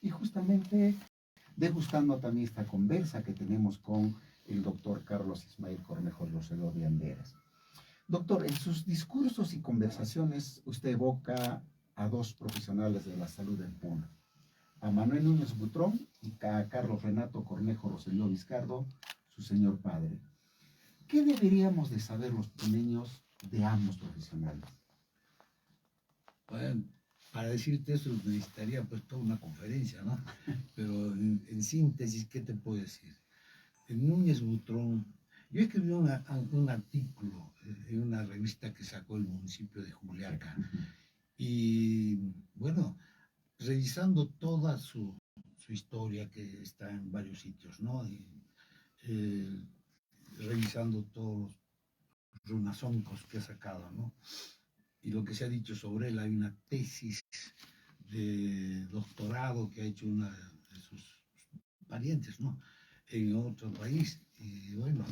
y justamente degustando también esta conversa que tenemos con el doctor Carlos Ismael Cornejo Rosselló de Anderes. Doctor, en sus discursos y conversaciones usted evoca a dos profesionales de la salud en Puno, a Manuel Núñez Butrón y a Carlos Renato Cornejo Rosselló Vizcardo, su señor padre. ¿Qué deberíamos de saber los puneños de ambos profesionales? Bueno, para decirte eso necesitaría pues toda una conferencia, ¿no? Pero en síntesis, ¿qué te puedo decir? En Núñez Butrón, yo escribí un artículo en una revista que sacó el municipio de Juliaca, y bueno, revisando toda su historia, que está en varios sitios, ¿no? Y, revisando todos los runazoncos que ha sacado, ¿no? Y lo que se ha dicho sobre él, hay una tesis de doctorado que ha hecho una de sus parientes, ¿no? En otro país. Y bueno,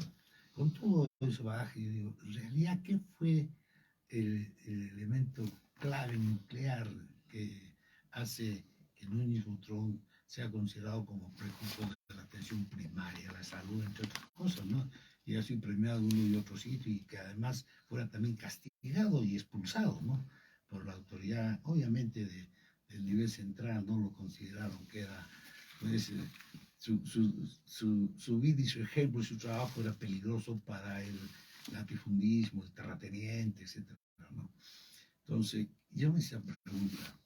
con todo ese bagaje, yo digo, en realidad, ¿qué fue el elemento clave nuclear que hace que Núñez Butrón sea considerado como precursor de la atención primaria, la salud, entre otras cosas, ¿no? Y ha sido premiado en uno y otro sitio, y que además fuera también castigado y expulsado, ¿no? Por la autoridad, obviamente, del nivel central, no lo consideraron que era, pues, su vida y su ejemplo y su trabajo era peligroso para el latifundismo, el terrateniente, etc., ¿no? Entonces, yo me hice la pregunta.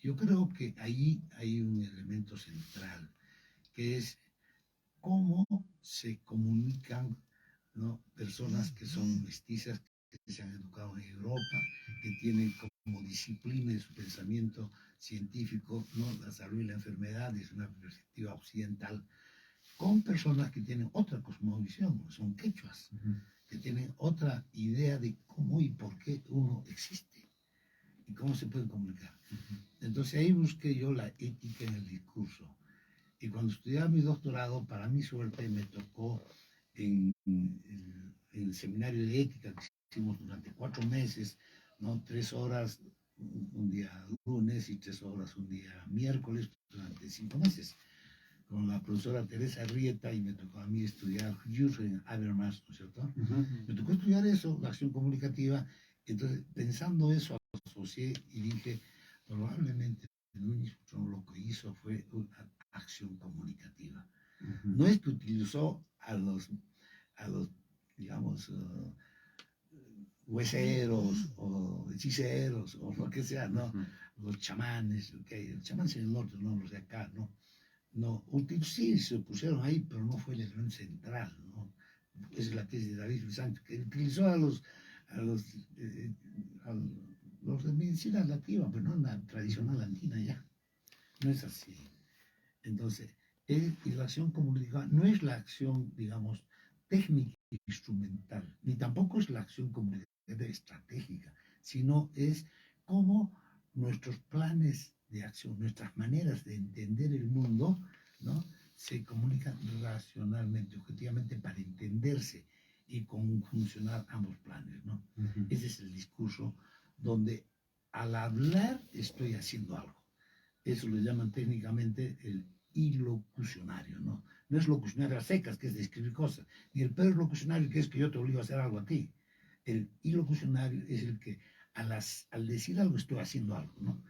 Yo creo que ahí hay un elemento central, que es cómo se comunican, ¿no? Personas que son mestizas, que se han educado en Europa, que tienen como disciplina de su pensamiento científico, ¿no? La salud y la enfermedad desde una perspectiva occidental, con personas que tienen otra cosmovisión, son quechuas, que tienen otra idea de cómo y por qué uno existe y cómo se puede comunicar. Entonces ahí busqué yo la ética en el discurso. Y cuando estudiaba mi doctorado, para mi suerte, me tocó en el seminario de ética que hicimos durante 4 meses, ¿no? 3 horas un día lunes y 3 horas un día miércoles, durante 5 meses, con la profesora Teresa Rieta, y me tocó a mí estudiar Jürgen Habermas, ¿no es cierto? Me tocó estudiar eso, la acción comunicativa. Entonces, pensando eso, asocié y dije, probablemente Núñez Butrón lo que hizo fue una acción comunicativa. No es que utilizó a los digamos, hueseros o hechiceros o lo que sea, ¿no? Los chamanes, okay. Los chamanes en el norte, no los de acá, ¿no? No, sí se pusieron ahí, pero no fue el elemento central, ¿no? Esa es la tesis de David Sánchez, que utilizó a los de medicina nativa, pero no la tradicional andina ya. No es así. Entonces, y la acción comunicativa no es la acción, digamos, técnica e instrumental, ni tampoco es la acción comunicativa estratégica, sino es cómo nuestros planes de acción, nuestras maneras de entender el mundo, ¿no? Se comunican racionalmente, objetivamente, para entenderse y funcionar ambos planes, ¿no? Ese es el discurso donde al hablar estoy haciendo algo. Eso lo llaman técnicamente el ilocucionario, ¿no? No es locucionario a secas, que es describir cosas, ni el peor locucionario, que es que yo te obligo a hacer algo a ti. El ilocucionario es el que al decir algo estoy haciendo algo, ¿no?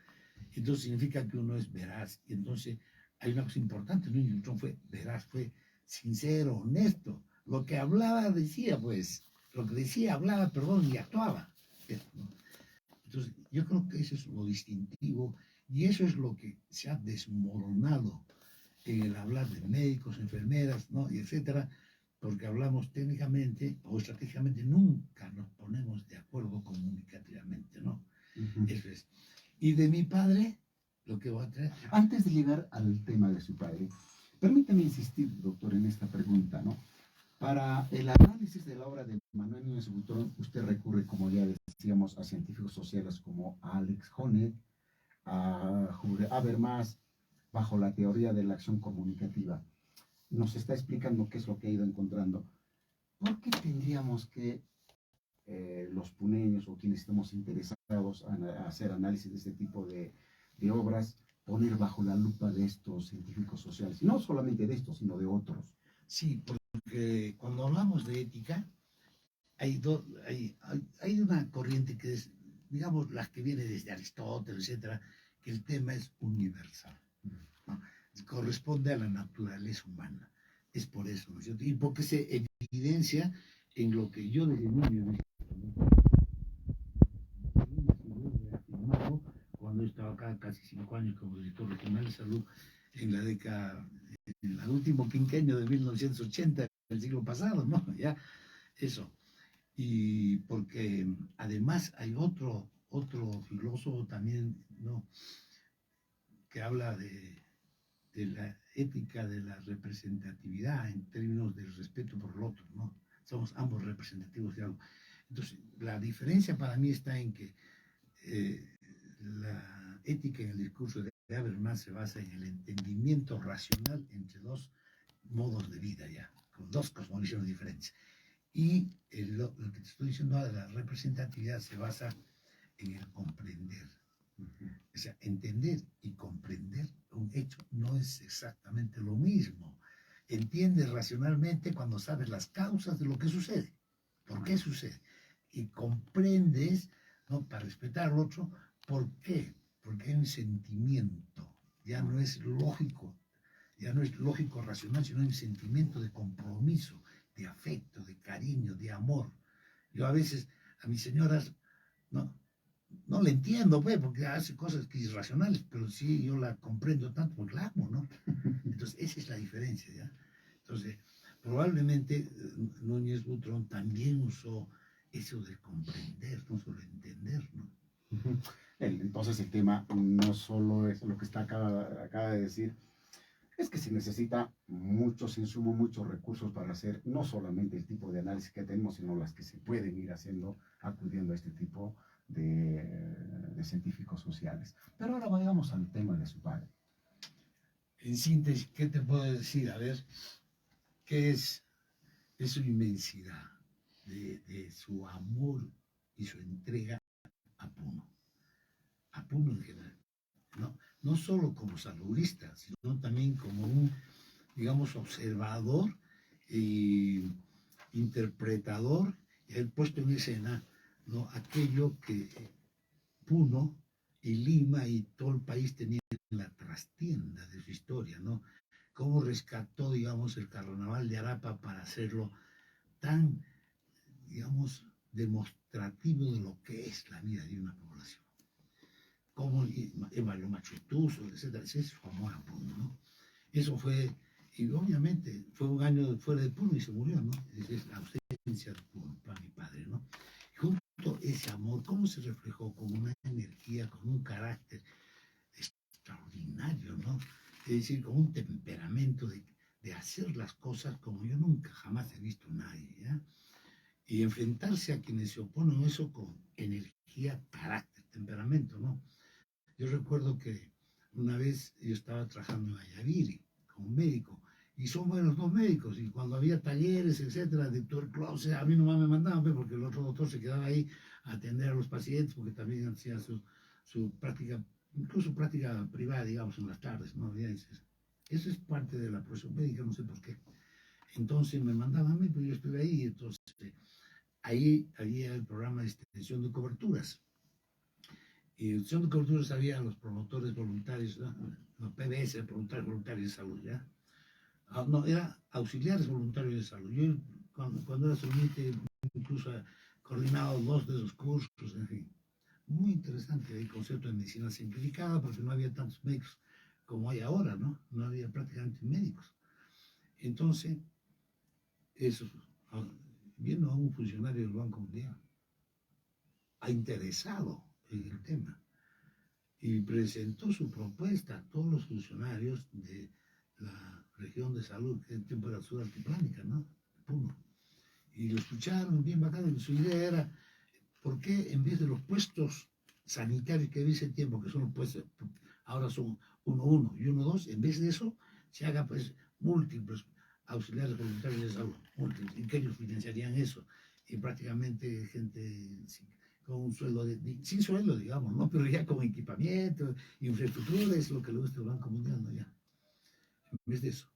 Entonces significa que uno es veraz. Y entonces hay una cosa importante, ¿no? Newton fue veraz, fue sincero, honesto. Lo que hablaba decía, pues. Lo que decía, hablaba, perdón, y actuaba. ¿No? Entonces yo creo que eso es lo distintivo, y eso es lo que se ha desmoronado en el hablar de médicos, enfermeras, ¿no? Y etcétera, porque hablamos técnicamente o estratégicamente, nunca nos ponemos de acuerdo comunicativamente, ¿no? Eso es. Y de mi padre, lo que voy a traer. Antes de llegar al tema de su padre, permítame insistir, doctor, en esta pregunta, ¿no? Para el análisis de la obra de Manuel Núñez Butrón, usted recurre, como ya decíamos, a científicos sociales como Alex Honnold, a Habermas, bajo la teoría de la acción comunicativa. Nos está explicando qué es lo que ha ido encontrando. ¿Por qué tendríamos que los puneños o quienes estemos interesados a hacer análisis de este tipo de obras poner bajo la lupa de estos científicos sociales, y no solamente de estos, sino de otros? Sí, porque cuando hablamos de ética, hay una corriente que es, digamos, las que viene desde Aristóteles, etcétera, que el tema es universal, ¿no? Corresponde a la naturaleza humana. Es por eso, ¿no es cierto? Y porque se evidencia en lo que yo desde niño he visto, ¿no? Cuando estaba acá casi 5 años como director regional de salud en la década, en el último quinquenio de 1980 del siglo pasado, ¿no? Ya, eso. Y porque además hay otro filósofo también, ¿no? Que habla de la ética de la representatividad en términos del respeto por el otro, ¿no? Somos ambos representativos de algo. Entonces, la diferencia para mí está en que la ética en el discurso de Habermas se basa en el entendimiento racional entre dos modos de vida ya, con dos cosmovisiones diferentes. Y lo que te estoy diciendo ahora de la representatividad se basa en el comprender. O sea, entender y comprender un hecho no es exactamente lo mismo. Entiendes racionalmente cuando sabes las causas de lo que sucede, por qué sucede. Y comprendes, ¿no? Para respetar al otro, ¿por qué? Porque hay un sentimiento, ya no es lógico, racional, sino hay un sentimiento de compromiso, de afecto, de cariño, de amor. Yo a veces a mis señoras no le entiendo, pues, porque hace cosas que irracionales, pero sí yo la comprendo tanto porque la amo, ¿no? Entonces, esa es la diferencia, ¿ya? Entonces, probablemente Núñez Butrón también usó eso de comprender, no solo entender, ¿no? Entonces el tema no solo es lo que acaba de decir, es que se necesita muchos insumos, muchos recursos para hacer no solamente el tipo de análisis que tenemos, sino las que se pueden ir haciendo acudiendo a este tipo de científicos sociales. Pero ahora vayamos al tema de su padre. En síntesis, ¿qué te puedo decir? A ver, ¿qué es su inmensidad, de su amor y su entrega a Puno en general, ¿no? No solo como saludista, sino también como un, digamos, observador e interpretador, y haber puesto en escena, ¿no? Aquello que Puno y Lima y todo el país tenían en la trastienda de su historia, ¿no? Cómo rescató, digamos, el carnaval de Arapa para hacerlo tan, digamos, demostrativo de lo que es la vida de una población. Como Mario Machutuso, etcétera, ese es su amor a Puno, ¿no? Eso fue, y obviamente fue un año fuera de Puno y se murió, ¿no? Es la ausencia de Puno para mi padre, ¿no? Y junto ese amor, ¿cómo se reflejó? Con una energía, con un carácter extraordinario, ¿no? Es decir, con un temperamento de hacer las cosas como yo nunca jamás he visto a nadie, ¿ya? Y enfrentarse a quienes se oponen a eso con energía, carácter, temperamento, ¿no? Yo recuerdo que una vez yo estaba trabajando en Ayaviri como médico, y son buenos dos médicos, y cuando había talleres, etcétera, de tuberculosis, a mí nomás me mandaban, porque el otro doctor se quedaba ahí a atender a los pacientes, porque también hacía su práctica, incluso práctica privada, digamos, en las tardes, ¿no? Eso es parte de la profesión médica, no sé por qué. Entonces me mandaban a mí, pues yo estuve ahí, entonces ahí había el programa de extensión de coberturas. Y en extensión de coberturas había los promotores voluntarios, ¿no? Los PBS, promotores voluntarios de salud, ¿ya? No, era auxiliares voluntarios de salud. Yo cuando era solamente incluso coordinado 2 de esos cursos, en fin. Muy interesante el concepto de medicina simplificada, porque no había tantos médicos como hay ahora, ¿no? No había prácticamente médicos. Entonces, eso, vino a un funcionario del Banco Mundial, ha interesado en el tema, y presentó su propuesta a todos los funcionarios de la región de salud, que en tiempo era sudaltiplánica, ¿no? Puno. Y lo escucharon bien bacán, y su idea era, ¿por qué en vez de los puestos sanitarios que había ese tiempo, que son los puestos, ahora son 1-1 y 1-2, en vez de eso, se haga pues múltiples auxiliares voluntarios de salud, múltiples, y que ellos financiarían eso, y prácticamente gente con un sueldo, sin sueldo, digamos, ¿no? Pero ya con equipamiento, infraestructura, es lo que le gusta el Banco Mundial, ¿no? Ya, en vez de eso.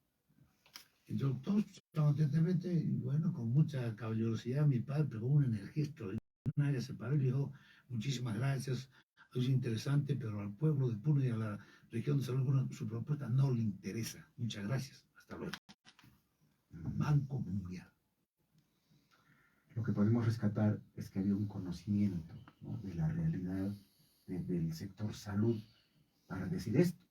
Entonces, todos atentamente, y bueno, con mucha caballerosidad, mi padre pegó una energía extraordinaria, se paró y dijo, muchísimas gracias, es interesante, pero al pueblo de Puno y a la región de Salud, su propuesta no le interesa. Muchas gracias, hasta luego. Banco Mundial. Lo que podemos rescatar es que había un conocimiento, ¿no?, de la realidad del sector salud para decir esto.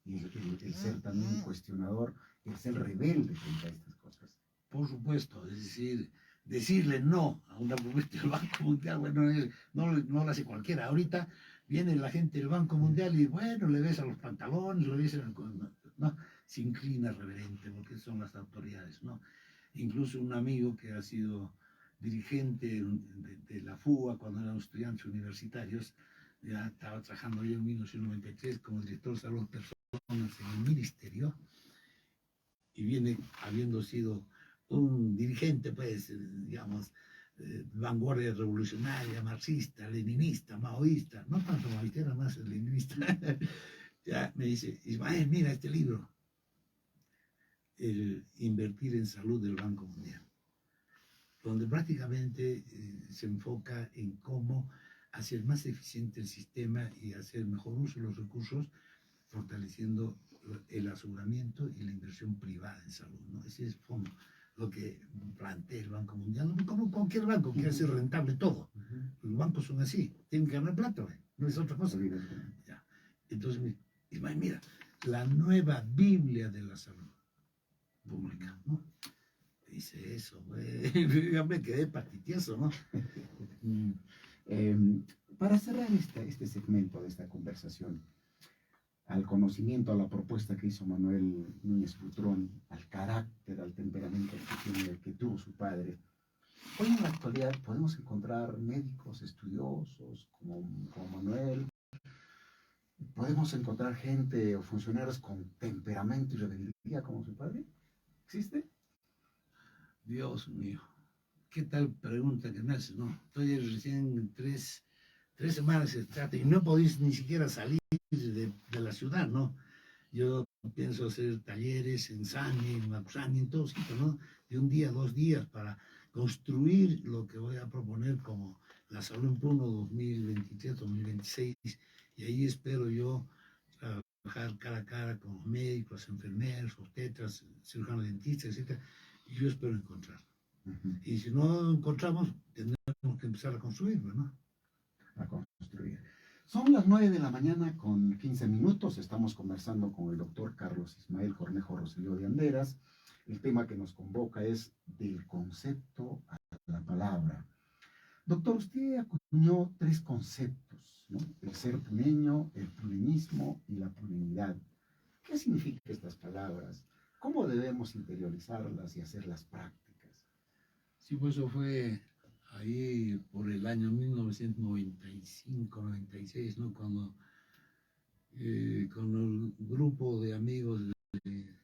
Y el ser también cuestionador, el ser rebelde frente a estas cosas. Por supuesto, es decir, decirle no a una propuesta del Banco Mundial, bueno, no lo hace cualquiera. Ahorita viene la gente del Banco Mundial y bueno, le ves a los pantalones, le ves no, se inclina reverente porque son las autoridades, ¿no? Incluso un amigo que ha sido dirigente de la FUA cuando eran estudiantes universitarios, ya estaba trabajando yo en 1993 como director de salud de personas en el ministerio, y viene habiendo sido un dirigente, pues, digamos, vanguardia revolucionaria, marxista, leninista, maoísta, no tanto maoísta, era más leninista. Ya me dice, Ismael, mira este libro, El invertir en salud del Banco Mundial, donde prácticamente se enfoca en cómo hacer más eficiente el sistema y hacer mejor uso de los recursos, fortaleciendo el aseguramiento y la inversión privada en salud, ¿no? Ese es fondo, lo que plantea el Banco Mundial, como cualquier banco quiere hacer rentable todo. Los bancos son así, tienen que ganar plata, no es otra cosa. Ya. Entonces, mira, la nueva Biblia de la salud pública, ¿no? Dice eso, güey. Ya me quedé patitioso, ¿no? Para cerrar este segmento de esta conversación, al conocimiento, a la propuesta que hizo Manuel Núñez Butrón, al carácter, al temperamento que tuvo su padre, hoy en la actualidad podemos encontrar médicos estudiosos como Manuel, podemos encontrar gente o funcionarios con temperamento y rebeldía como su padre. ¿Existe? Dios mío, qué tal pregunta que me haces, ¿no? Estoy recién tres semanas se trata y no podéis ni siquiera salir de la ciudad, ¿no? Yo pienso hacer talleres en Sani, en Mausani, en todos sitios, ¿no? De un día, 2 días para construir lo que voy a proponer como la salud en Puno 2023-2026, y ahí espero yo trabajar cara a cara con los médicos, enfermeros, obstetras, cirujanos dentistas, etc. Y yo espero encontrar. Y si no encontramos, tendremos que empezar a construirlo, ¿no? A construir. Son las 9 de la mañana con 15 minutos. Estamos conversando con el doctor Carlos Ismael Cornejo Rosselló de Anderas. El tema que nos convoca es del concepto a la palabra. Doctor, usted acuñó 3 conceptos, ¿no? El ser puneño, el puneñismo y la puneñidad. ¿Qué significan estas palabras? ¿Cómo debemos interiorizarlas y hacerlas prácticas? Sí, pues eso fue ahí por el año 1995-96, ¿no? Cuando con el grupo de amigos de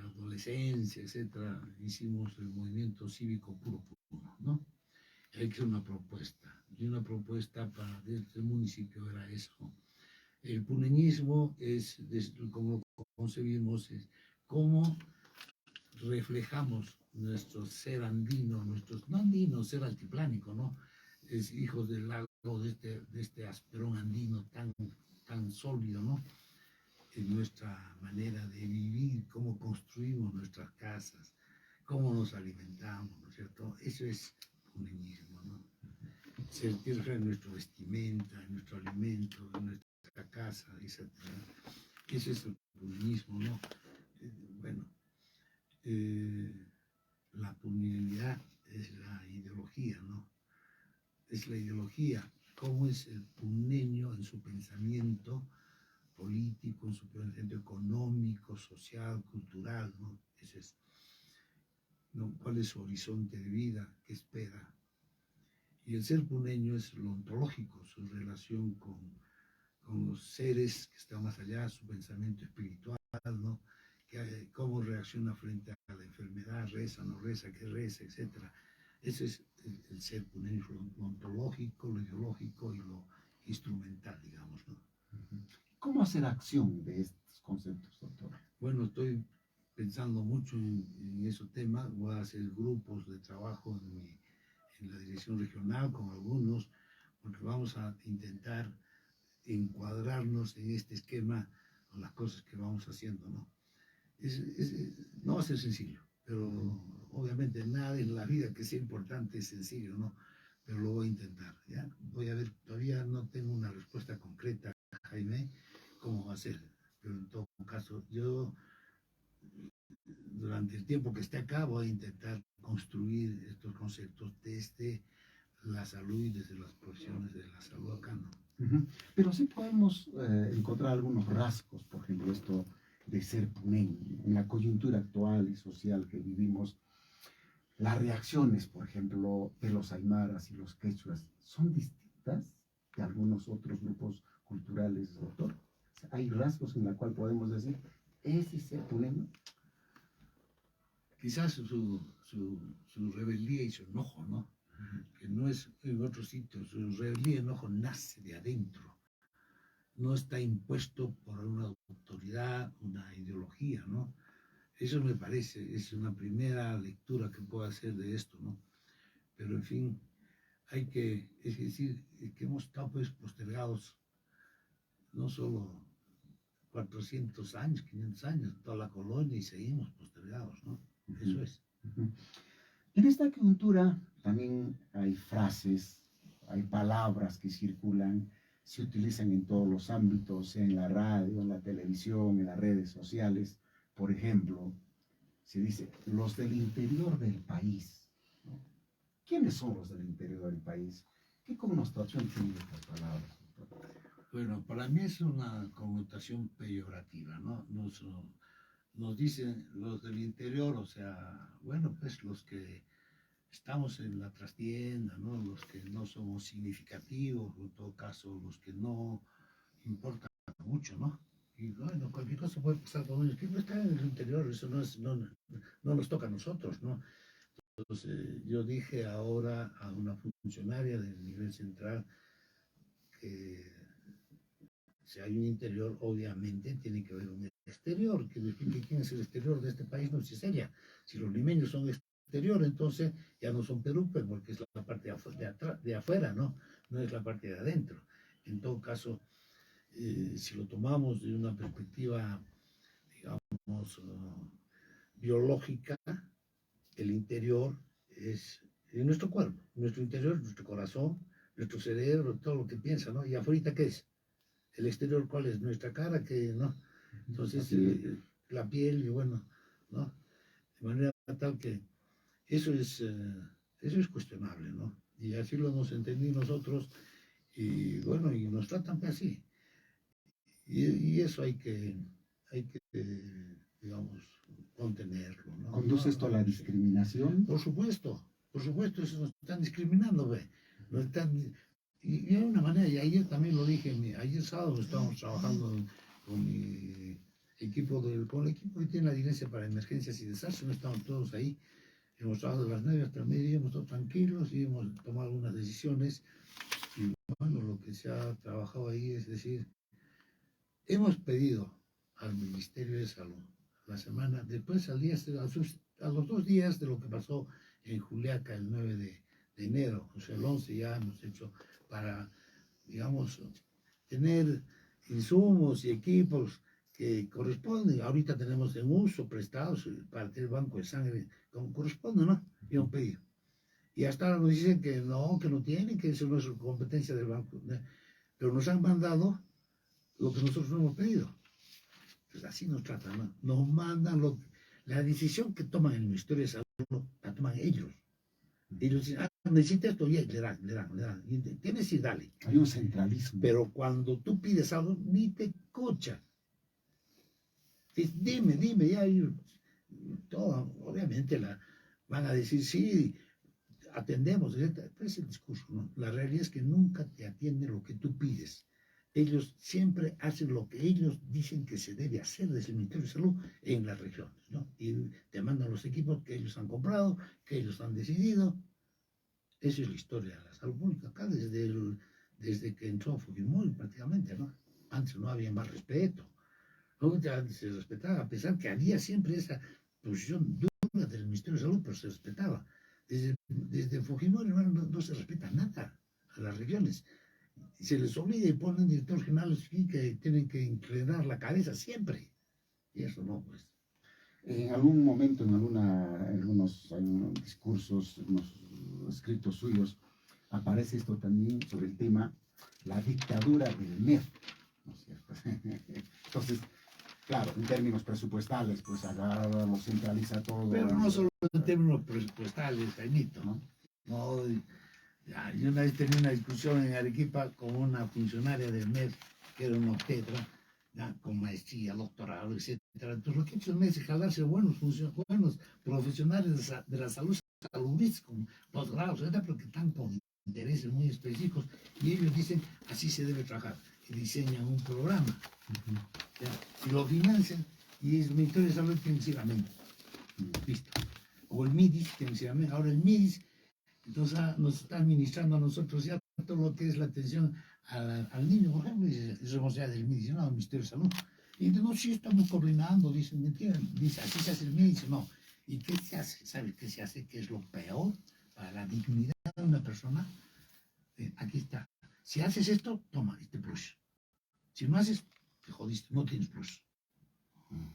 adolescencia, etcétera, hicimos el movimiento cívico Puro Puno, ¿no? Hay que hacer una propuesta, y una propuesta para el municipio era eso. El puneñismo es, como lo concebimos, es cómo reflejamos nuestro ser andino, no andino, ser altiplánico, ¿no? Es hijos del lago, de este asperón andino tan sólido, ¿no? En nuestra manera de vivir, cómo construimos nuestras casas, cómo nos alimentamos, ¿no es cierto? Eso es puneñismo, ¿no? Sentir en nuestra vestimenta, en nuestro alimento, en nuestra casa, etc. Eso es el puneñismo, ¿no? Bueno, la puneñidad es la ideología, ¿no? Es la ideología, cómo es el puneño en su pensamiento político, en su pensamiento económico, social, cultural, ¿no? Ese es, ¿no? ¿Cuál es su horizonte de vida? ¿Qué espera? Y el ser puneño es lo ontológico, su relación con los seres que están más allá, su pensamiento espiritual, ¿no? Cómo reacciona frente a la enfermedad, reza, no reza, qué reza, etc. Ese es el ser punense, lo ontológico, lo ideológico y lo instrumental, digamos, ¿no? ¿Cómo hacer acción de estos conceptos, doctor? Bueno, estoy pensando mucho en ese tema. Voy a hacer grupos de trabajo en la dirección regional con algunos, porque vamos a intentar encuadrarnos en este esquema con las cosas que vamos haciendo, ¿no? No va a ser sencillo, pero obviamente nada en la vida que sea importante es sencillo, ¿no? Pero lo voy a intentar, ¿ya? Voy a ver, todavía no tengo una respuesta concreta, Jaime, cómo va a ser, pero en todo caso, yo durante el tiempo que esté acá voy a intentar construir estos conceptos desde la salud y desde las profesiones de la salud acá, ¿no? Pero sí podemos encontrar algunos rasgos, por ejemplo, esto de ser punén, en la coyuntura actual y social que vivimos. Las reacciones, por ejemplo, de los aymaras y los quechuas son distintas de algunos otros grupos culturales, doctor. O sea, hay rasgos en la cual podemos decir, ese es ser punén. Quizás su rebeldía y su enojo, ¿no? Que no es en otros sitios, su rebeldía y enojo nace de adentro, no está impuesto por una autoridad, una ideología, ¿no? Eso me parece, es una primera lectura que puedo hacer de esto, ¿no? Pero en fin, es decir, que hemos estado pues postergados no solo 400 años, 500 años, toda la colonia y seguimos postergados, ¿no? Eso es. En esta coyuntura también hay frases, hay palabras que circulan, se utilizan en todos los ámbitos, en la radio, en la televisión, en las redes sociales. Por ejemplo, se dice, los del interior del país, ¿no? ¿Quiénes son los del interior del país? ¿Qué connotación tienen estas palabras? Bueno, para mí es una connotación peyorativa, ¿no? Nos dicen los del interior, o sea, bueno, pues los que estamos en la trastienda, ¿no? Los que no somos significativos, en todo caso, los que no importan mucho, ¿no? Y bueno, cualquier cosa puede pasar con ellos, que no están en el interior, eso no nos toca a nosotros, ¿no? Entonces, yo dije ahora a una funcionaria del nivel central que si hay un interior, obviamente tiene que haber un exterior, que explique quién es el exterior de este país, no es seria. Si los limeños son exterior, entonces ya no son Perú, porque es la parte de afuera, ¿no? No es la parte de adentro. En todo caso, si lo tomamos de una perspectiva, digamos, biológica, el interior es nuestro cuerpo, nuestro interior, nuestro corazón, nuestro cerebro, todo lo que piensa, ¿no? Y afuera, ¿qué es? El exterior, ¿cuál es? Nuestra cara, que no. Entonces, la piel, y bueno, ¿no? De manera tal que eso es cuestionable, ¿no? Y así lo hemos entendido nosotros, y bueno, y nos tratan así. Y eso hay que, digamos, contenerlo, ¿no? ¿Conduce esto a la discriminación? Por supuesto, eso nos están discriminando, ¿ve? Nos están, y de una manera, y ayer también lo dije, ayer sábado estábamos trabajando con mi equipo, con el equipo que tiene la Dirección para Emergencias y Desastres, no estamos todos ahí, hemos trabajado de las 9 hasta el mediodía, hemos estado tranquilos y hemos tomado algunas decisiones, y bueno, lo que se ha trabajado ahí es decir, hemos pedido al Ministerio de Salud la semana, después a los 2 días de lo que pasó en Juliaca el 9 de enero, o sea, el 11 ya hemos hecho para, digamos, tener insumos y equipos que corresponden. Ahorita tenemos en uso prestados para tener banco de sangre como corresponde, ¿no? Y hemos pedido. Y hasta ahora nos dicen que no tienen, que eso no es competencia del banco, ¿no? Pero nos han mandado lo que nosotros no hemos pedido. Pues así nos tratan, ¿no? Nos mandan la decisión que toman en el Ministerio de Salud, la toman ellos. Ellos dicen, necesita esto, y le dan. Y tienes y dale. Hay un centralismo. Pero cuando tú pides algo, ni te escucha. Dime, ya. Todo, obviamente van a decir, sí, atendemos. Es el discurso, ¿no? La realidad es que nunca te atienden lo que tú pides. Ellos siempre hacen lo que ellos dicen que se debe hacer desde el Ministerio de Salud en las regiones, ¿no? Y te mandan los equipos que ellos han comprado, que ellos han decidido. Esa es la historia de la salud pública acá desde que entró Fujimori prácticamente, ¿no? Antes no había más respeto. Luego ya se respetaba, a pesar que había siempre esa posición dura del Ministerio de Salud, pero se respetaba. Desde Fujimori no se respeta nada a las regiones. Se les obliga y ponen directores generales que tienen que inclinar la cabeza siempre. Y eso no, pues. En algún momento, algunos discursos, unos escritos suyos, aparece esto también sobre el tema, la dictadura del MEF, ¿no es cierto? Entonces, claro, en términos presupuestales, pues agarra, lo centraliza todo. Pero no solo en términos presupuestales, Jaimito, ¿no? No, ya, yo una vez tenía una discusión en Arequipa con una funcionaria del MEF, que era una obstetra, ya, con maestría, doctorado, etcétera. Entonces, lo que he hecho el MEF es jalarse buenos profesionales de la salud saludista, con posgrados, etcétera, porque están con intereses muy específicos, y ellos dicen, así se debe trabajar, y diseñan un programa, ¿ya? Y lo financian, y el Ministerio de Salud tiene que decir amén. Listo. O el MIDIS tiene que decir amén. Ahora el MIDIS entonces nos está administrando a nosotros ya todo lo que es la atención al niño, por ejemplo, y es responsabilidad del MIDIS, no, del Ministerio de Salud. Y entonces, no, sí estamos coordinando, dicen, mentira, dice, así se hace el MIDIS, no. ¿Y qué se hace? ¿Sabe qué se hace? ¿Qué es lo peor para la dignidad de una persona? Aquí está. Si haces esto, toma este plus. Si no haces, te jodiste, no tienes plus.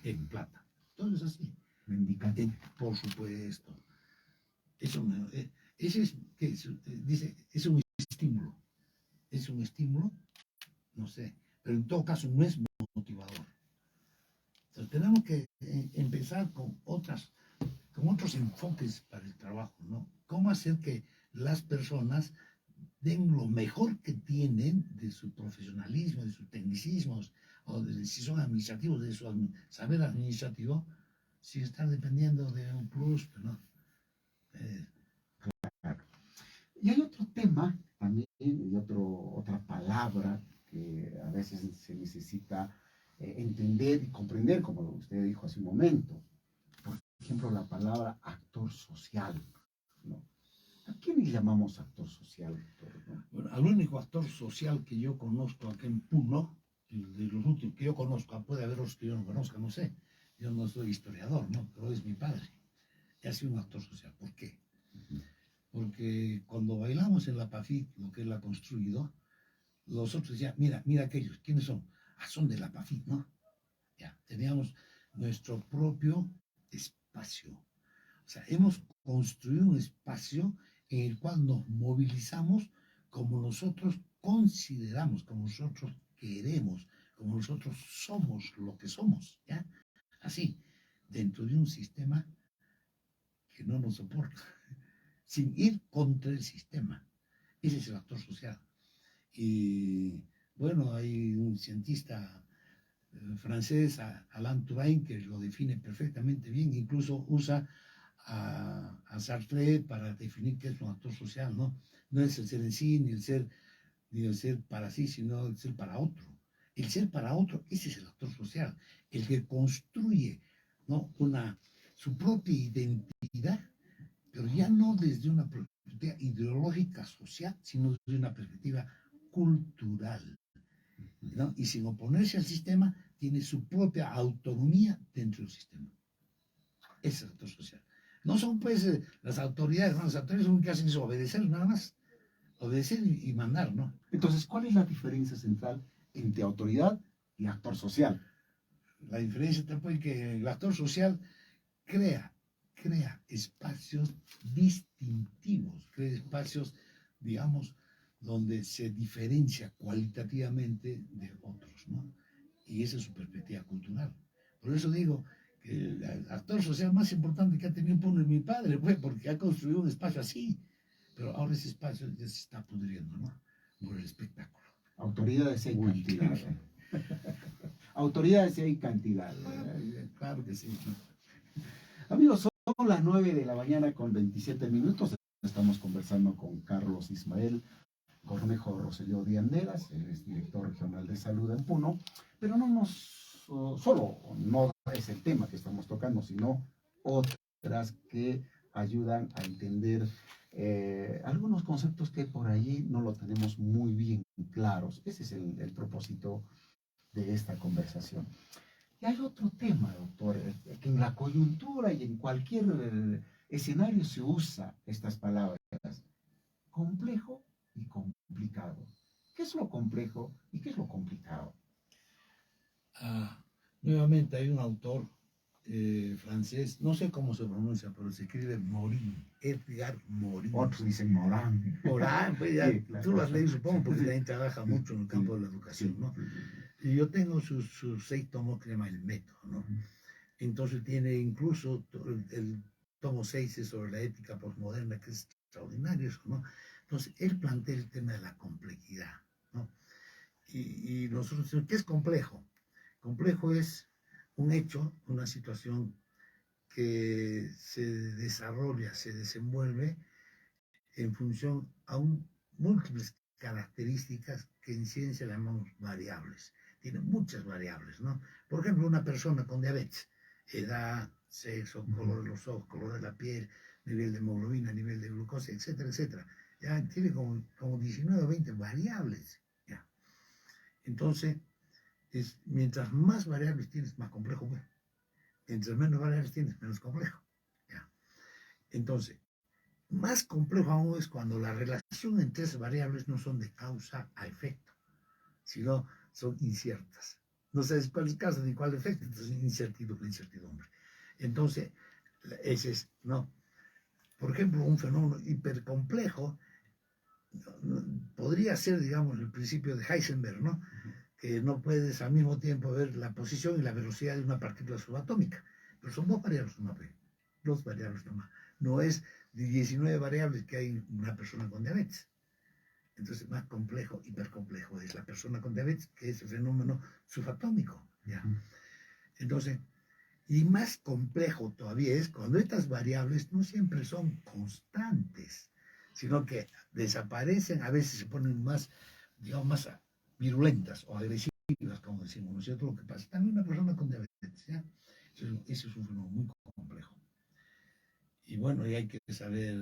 En plata. Entonces así. Mendicante. Por supuesto. Eso ese es, dice, es un estímulo. Es un estímulo, no sé, pero en todo caso no es motivador. Entonces tenemos que empezar con otros enfoques para el trabajo, ¿no? ¿Cómo hacer que las personas den lo mejor que tienen de su profesionalismo, de sus tecnicismos, o si son administrativos, de su saber administrativo, sin estar dependiendo de un plus, ¿no? Claro. Y hay otro tema también, y otra palabra que a veces se necesita entender y comprender, como usted dijo hace un momento. Por ejemplo, la palabra actor social, ¿no? ¿A quién le llamamos actor social, doctor? ¿No? Bueno, al único actor social que yo conozco aquí en Puno, de los últimos que yo conozco, puede haber otros que yo no conozca, no sé. Yo no soy historiador, ¿no? Pero es mi padre. Y ha sido un actor social. ¿Por qué? Porque cuando bailamos en la PAFIC, lo que él ha construido, los otros decían, mira aquellos, ¿quiénes son? Ah, son de la PAFIC, ¿no? Ya, teníamos nuestro propio espacio. O sea, hemos construido un espacio en el cual nos movilizamos como nosotros consideramos, como nosotros queremos, como nosotros somos lo que somos, ¿ya? Así, dentro de un sistema que no nos soporta, sin ir contra el sistema. Ese es el actor social. Y bueno, hay un cientista francés, Alain Touraine, que lo define perfectamente bien, incluso usa a Sartre para definir qué es un actor social, ¿no? No es el ser en sí, ni el ser para sí, sino el ser para otro. El ser para otro, ese es el actor social, el que construye, ¿no? Su propia identidad, pero ya no desde una perspectiva ideológica social, sino desde una perspectiva cultural, ¿no? Y sin oponerse al sistema, tiene su propia autonomía dentro del sistema. Ese es el actor social. No son pues las autoridades, ¿no? Las autoridades son que hacen es obedecer nada más. Obedecer y mandar, ¿no? Entonces, ¿cuál es la diferencia central entre autoridad y actor social? La diferencia está pues que el actor social crea espacios distintivos, crea espacios, digamos, donde se diferencia cualitativamente de otros, ¿no? Y esa es su perspectiva cultural. Por eso digo que el actor social más importante que ha tenido Puno es mi padre, pues, porque ha construido un espacio así. Pero ahora ese espacio ya se está pudriendo, ¿no? Por el espectáculo. Autoridades hay cantidad. Autoridades hay cantidad. Claro que sí. Amigos, son las 9 de la mañana con 27 minutos. Estamos conversando con Carlos Ismael Cornejo Rosselló de Anderas, él es director regional de salud en Puno, pero solo no es el tema que estamos tocando, sino otras que ayudan a entender algunos conceptos que por ahí no lo tenemos muy bien claros. Ese es el propósito de esta conversación. Y hay otro tema, doctor, que en la coyuntura y en cualquier escenario se usa estas palabras, complejo y complicado. ¿Qué es lo complejo y qué es lo complicado? Ah, nuevamente hay un autor francés, no sé cómo se pronuncia, pero se escribe Morin, Edgar Morin. Otros dicen Morán. Morán, pues ya, Sí, claro. tú lo has leído, supongo, porque también trabaja mucho en el campo de la educación, ¿no? Y yo tengo sus 6 tomos que se llama El Método, ¿no? Entonces tiene incluso el tomo 6 es sobre la ética postmoderna, que es extraordinario eso, ¿no? Entonces, él plantea el tema de la complejidad, ¿no? Y nosotros decimos, ¿qué es complejo? Complejo es un hecho, una situación que se desarrolla, se desenvuelve en función a múltiples características que en ciencia llamamos variables. Tiene muchas variables, ¿no? Por ejemplo, una persona con diabetes, edad, sexo, color de los ojos, color de la piel, nivel de hemoglobina, nivel de glucosa, etcétera, etcétera. Ya tiene como 19 o 20 variables. ¿Ya? Entonces, mientras más variables tienes, más complejo es. Mientras menos variables tienes, menos complejo. ¿Ya? Entonces, más complejo aún es cuando la relación entre esas variables no son de causa a efecto, sino son inciertas. No sabes cuál es causa ni cuál efecto, entonces incertidumbre. Entonces, ese es, no. Por ejemplo, un fenómeno hipercomplejo podría ser, digamos, el principio de Heisenberg, ¿no? Que no puedes al mismo tiempo ver la posición y la velocidad de una partícula subatómica. Pero son dos variables nomás, dos variables nomás. No es de 19 variables que hay una persona con diabetes. Entonces, más complejo, hipercomplejo es la persona con diabetes, que es el fenómeno subatómico. ¿Ya? Entonces, y más complejo todavía es cuando estas variables no siempre son constantes, sino que desaparecen, a veces se ponen más, digamos, más virulentas o agresivas, como decimos, ¿no es cierto? Lo que pasa también una persona con diabetes, ¿ya? Eso es un fenómeno muy complejo. Y bueno, y hay que saber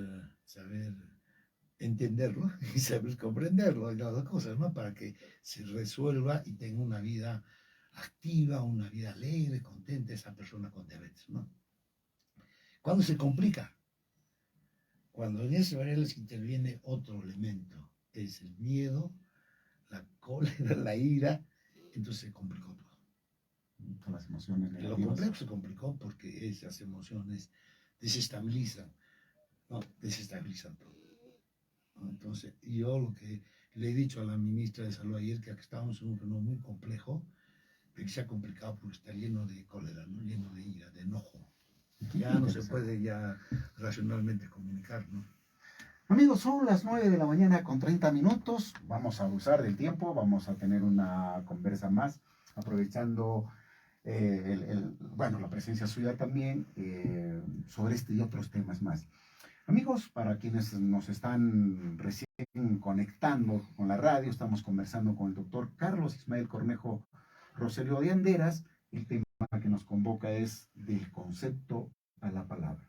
entenderlo y saber comprenderlo y las dos cosas, ¿no? Para que se resuelva y tenga una vida activa, una vida alegre, contenta esa persona con diabetes, ¿no? ¿Cuándo se complica? Cuando en esas variables interviene otro elemento, es el miedo, la cólera, la ira, entonces se complicó todo. Las emociones Lo negativas. complejo se complicó porque esas emociones desestabilizan, ¿no? Desestabilizan todo. ¿No? Entonces, yo lo que le he dicho a la ministra de Salud ayer, que aquí estamos en un fenómeno muy complejo, que se ha complicado porque está lleno de cólera, ¿no? Lleno de ira, de enojo. Ya no se puede ya racionalmente comunicar, ¿no? Amigos, son las 9 de la mañana con 30 minutos. Vamos a abusar del tiempo, vamos a tener una conversa más, aprovechando bueno, la presencia suya también sobre este y otros temas más. Amigos, para quienes nos están recién conectando con la radio, estamos conversando con el doctor Carlos Ismael Cornejo Roselio de Anderas. El tema que nos convoca es del concepto a la palabra.